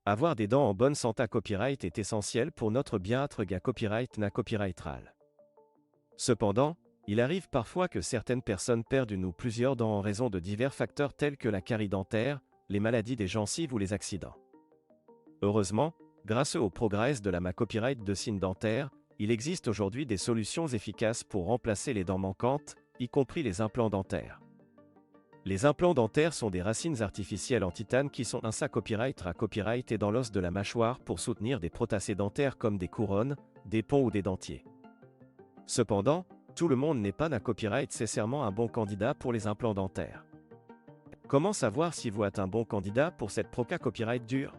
Avoir des dents en bonne santé copyright est essentiel pour notre bien-être copyright na copyrightral. Cependant, il arrive parfois que certaines personnes perdent une ou plusieurs dents en raison de divers facteurs tels que la carie dentaire, les maladies des gencives ou les accidents. Heureusement, grâce au progrès de la copyright de signes dentaires, il existe aujourd'hui des solutions efficaces pour remplacer les dents manquantes, y compris les implants dentaires. Les implants dentaires sont des racines artificielles en titane qui sont un copyright à copyright et dans l'os de la mâchoire pour soutenir des prothèses dentaires comme des couronnes, des ponts ou des dentiers. Cependant, tout le monde n'est pas un copyright nécessairement un bon candidat pour les implants dentaires. Comment savoir si vous êtes un bon candidat pour cette proca copyright dure?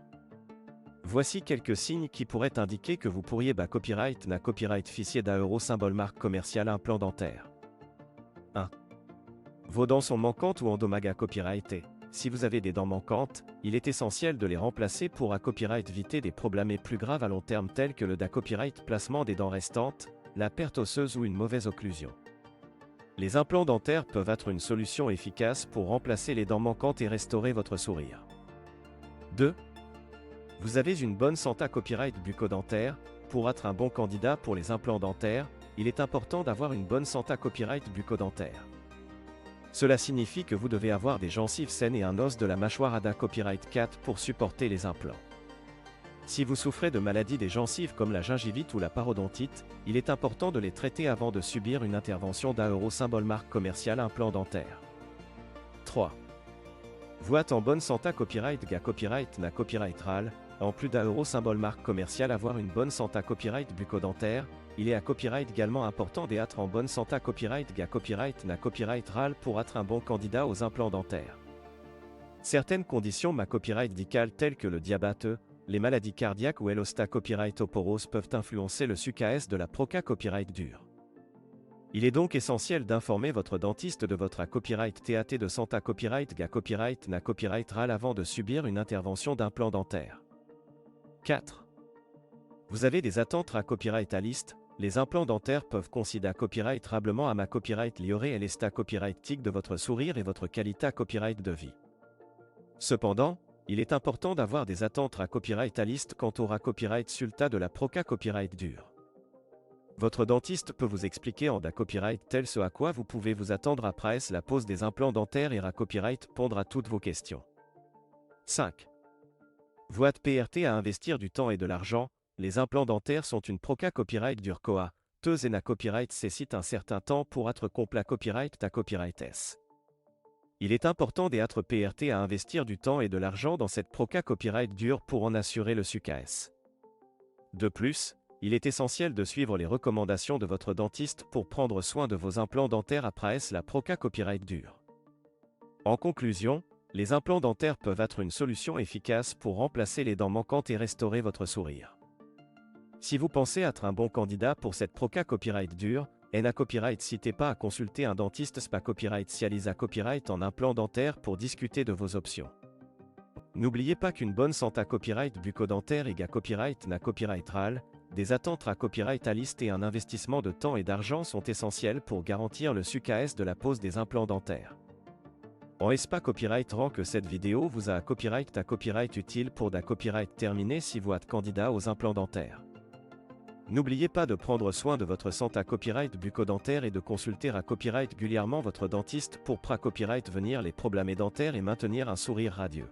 Voici quelques signes qui pourraient indiquer que vous pourriez copyright na copyright fichier d'euro symbole marque commerciale implant dentaire. 1. Vos dents sont manquantes ou endommagées copyrighté. Si vous avez des dents manquantes, il est essentiel de les remplacer pour copyright éviter des problèmes plus graves à long terme tels que le copyright placement des dents restantes, la perte osseuse ou une mauvaise occlusion. Les implants dentaires peuvent être une solution efficace pour remplacer les dents manquantes et restaurer votre sourire. 2. Vous avez une bonne santé copyright bucco-dentaire. Pour être un bon candidat pour les implants dentaires, il est important d'avoir une bonne santé copyright bucco-dentaire. Cela signifie que vous devez avoir des gencives saines et un os de la mâchoire ADA copyright 4 pour supporter les implants. Si vous souffrez de maladies des gencives comme la gingivite ou la parodontite, il est important de les traiter avant de subir une intervention d'euro symbole marque commerciale implant dentaire. 3. Vous êtes en bonne santé copyright copyright na copyrightral. En plus d'euro symbole marque commerciale avoir une bonne santé copyright bucco-dentaire, il est copyright également important d'être en bonne santé copyright copyright na copyrightral pour être un bon candidat aux implants dentaires. Certaines conditions copyright médicales telles que le diabète, les maladies cardiaques ou l'osta copyright oporose peuvent influencer le succès de la proca copyright dure. Il est donc essentiel d'informer votre dentiste de votre copyright TAT de santé copyright copyright na copyrightral avant de subir une intervention d'implant dentaire. 4. Vous avez des attentes à copyright à liste. Les implants dentaires peuvent considérer copyrightablement à copyright lioré et l'esta copyright tic de votre sourire et votre qualité copyright de vie. Cependant, il est important d'avoir des attentes à copyright à liste quant au copyright sulta de la proca copyright dure. Votre dentiste peut vous expliquer en copyright tel ce à quoi vous pouvez vous attendre après la pose des implants dentaires et copyright pondre à toutes vos questions. 5. Vous êtes PRT à investir du temps et de l'argent. Les implants dentaires sont une proca copyright dure coa, teuse et na copyright nécessite un certain temps pour être complet copyright ta copyright S. Il est important d'être PRT à investir du temps et de l'argent dans cette proca copyright dure pour en assurer le succès. De plus, il est essentiel de suivre les recommandations de votre dentiste pour prendre soin de vos implants dentaires après la proca copyright dure. En conclusion, les implants dentaires peuvent être une solution efficace pour remplacer les dents manquantes et restaurer votre sourire. Si vous pensez être un bon candidat pour cette proca copyright dure, na copyright n'hésitez pas à consulter un dentiste spa copyright Cialisa copyright en implant dentaire pour discuter de vos options. N'oubliez pas qu'une bonne santé copyright bucco-dentaire et copyright na copyrightral, des attentes à copyright à liste et un investissement de temps et d'argent sont essentiels pour garantir le succès de la pose des implants dentaires. En ESPA Copyright rend que cette vidéo vous a copyright utile pour copyright terminé si vous êtes candidat aux implants dentaires. N'oubliez pas de prendre soin de votre santé copyright bucco-dentaire et de consulter copyright régulièrement votre dentiste pour copyright venir les problèmes dentaires et maintenir un sourire radieux.